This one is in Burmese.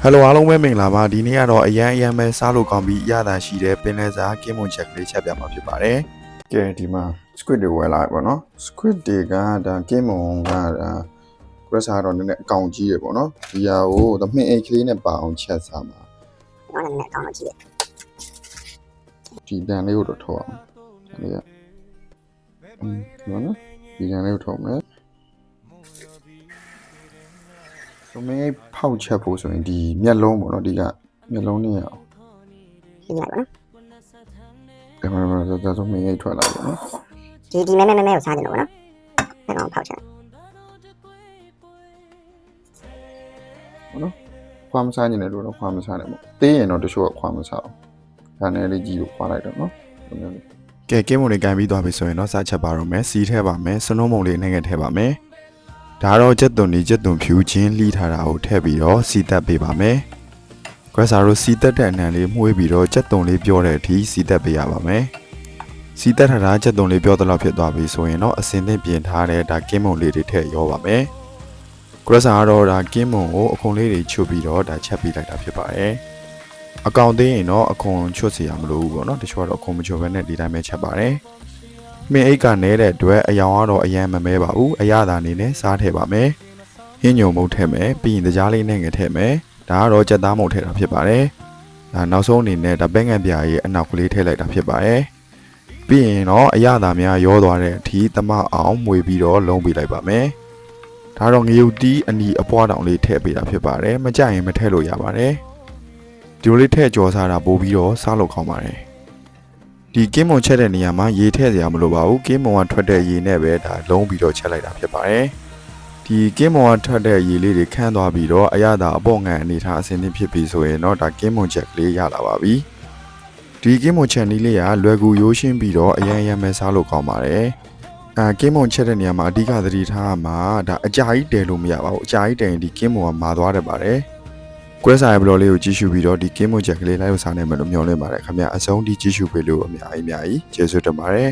Hello အားလုံးပဲမင်္ဂလာပါဒီနေ့ကတော့အရန်ပဲစားလို့ကောင်းပြီးရတာရှိတဲ့ပင်လယ်စာကင်းမွန်ချက်ကလေးချက်ပြမှာဖြစ်ပါတယ်။ကဲဒီမှာ squid တွေဝယ်လာပေါ့နော် squid တွေကဒါကင်းမွန်ကဒါ pressure တော့နည်းနည်းအကောင်ကြီးရပေါ့နော်ဒီဟာကိုသမင်းအိတ်ကလေးနဲ့ပါအောင်ချက်စားမှာ။ဟုတ်တယ်နည်းနည်းအကောင်ကြီးတယ်။ဒီတန်လေးကိုတော့ထုတ်အောင်။ဒါလေးကနော်ဒီတန်လေးကိုထုတ်မယ်။သမင်းအိတ်ဖောက်ချက်ဖို့ဆိုရင်ဒီမျက်လုံးပေါ့နော်ဒီကမျက်လုံးနဲ့အောင်။ဒီလိုက်ပါနော်။ဒါမှတော့သမင်းအိတ်ထွက်လာပေါ့နော်။ဒီမဲကိုစားကြလို့ပေါ့နော်။ဒါကောင်ဖောက်ချက်။နော်ခွာမစားနေတယ်လို့တော့ခွာမစားနဲ့ပေါ့သေးရင်တော့တချို့ကခွာမစားအောင်ဒါနဲ့လေးကြီးကိုခွာလိုက်တော့နော်ကဲကင်းမုံလေးကန်ပြီးသွားပြီဆိုရင်တော့စားချက်ပါတော့မယ်စီးထဲပါမယ်စနှုံးမုံလေးနှိမ့်ငယ်ထဲပါမယ်ဒါတော့ချက်သွန်ဖြူချင်းလှီးထားတာကိုထည့်ပြီးတော့စီတက်ပေးပါမယ်ကွက်စာတို့စီတက်တဲ့အနံလေးမှုေးပြီးတော့ချက်သွန်လေးပြောတဲ့အထိစီတက်ပေးရပါမယ်စီတက်ထားတာချက်သွန်လေးပြောတဲ့လောက်ဖြစ်သွားပြီဆိုရင်တော့အစင်သင့်ပြင်ထားတဲ့ဒါကင်းမုံလေးတွေထည့်ရောပါမယ်ကရစာကတော့ဒါကင်းမုံကိုအခွန်လေးတွေချုပ်ပြီးတော့ဒါချက်ပေးလိုက်တာဖြစ်ပါတယ်။အကောင်သေးရင်တော့အခွန်ချွတ်စီရမလို့ဘူးပေါ့နော်။တချို့ကတော့အခွန်မချွတ်ဘဲနဲ့ဒီတိုင်းပဲချက်ပါတယ်။မင်းအိတ်ကနဲတဲ့အတွက်အယောင်ကတော့အရန်မမဲပါဘူး။အရသာအနေနဲ့စားထည့်ပါမယ်။ဟင်းညုံမုတ်ထည့်မယ်။ပြီးရင်တကြားလေးနဲ့ငထည့်မယ်။ဒါကတော့ကြက်သားမုတ်ထည့်တာဖြစ်ပါတယ်။ဒါနောက်ဆုံးအနေနဲ့ဒါပဲငန့်ပြားရဲ့အနောက်ကလေးထည့်လိုက်တာဖြစ်ပါတယ်။ပြီးရင်တော့အရသာများရောသွားတဲ့အထိသမအောင်မွေပြီးတော့လုံးပေးလိုက်ပါမယ်။ဒါတော့ငရုတ်တီးအနီအပွားတောင်လေးထည့်ပေးတာဖြစ်ပါတယ်မကြရင်မထည့်လို့ရပါတယ်ဒီလိုလေးထည့်ကြော်စားတာပို့ပြီးတော့စားလို့ကောင်းပါတယ်ဒီကင်းမွန်ချက်တဲ့နေရာမှာရေထည့်စရာမလိုပါဘူးကင်းမွန်ကထွက်တဲ့ရေနဲ့ပဲဒါလုံးပြီးတော့ချက်လိုက်တာဖြစ်ပါတယ်ဒီကင်းမွန်ကထွက်တဲ့ရေလေးတွေခန်းသွားပြီးတော့အရသာအပေါ့ငံအနေထားအစင်းသင်းဖြစ်ပြီးဆိုရင်တော့ဒါကင်းမွန်ချက်ကလေးရလာပါပြီဒီကင်းမွန်ချက်နည်းလေးကလွယ်ကူရိုးရှင်းပြီးတော့အရန်ပဲစားလို့ကောင်းပါတယ်ကင်းမုံချက်တဲ့နေရာမှာအဓိကသတိထားမှာဒါအကြာကြီးတဲလို့မရပါဘူးအကြာကြီးတဲရင်ဒီကင်းမုံကမာသွားတယ်ပါတယ်ကွဲစားရဘလော်လေးကိုကြည့်ရှုပြီးတော့ဒီကင်းမုံချက်ကလေးလိုက်လို့စားနိုင်မယ်လို့မျှော်လင့်ပါတယ်ခင်ဗျာအဆုံးထိကြည့်ရှုပေးလို့အများကြီးကျေးဇူးတင်ပါတယ်